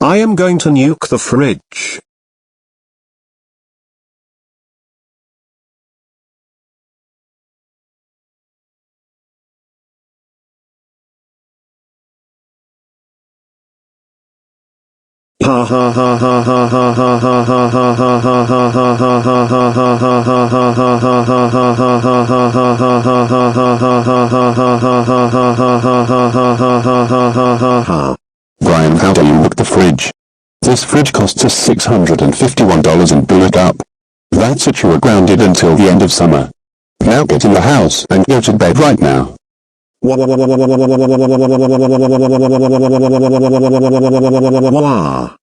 I am going to nuke the fridge. Ha ha ha ha ha ha ha ha ha ha ha ha ha. Bryan, how do you nuke the fridge? This fridge costs us $651 and blew it up. That's it, you are grounded until the end of summer. Now get in the house and go to bed right now. Wah.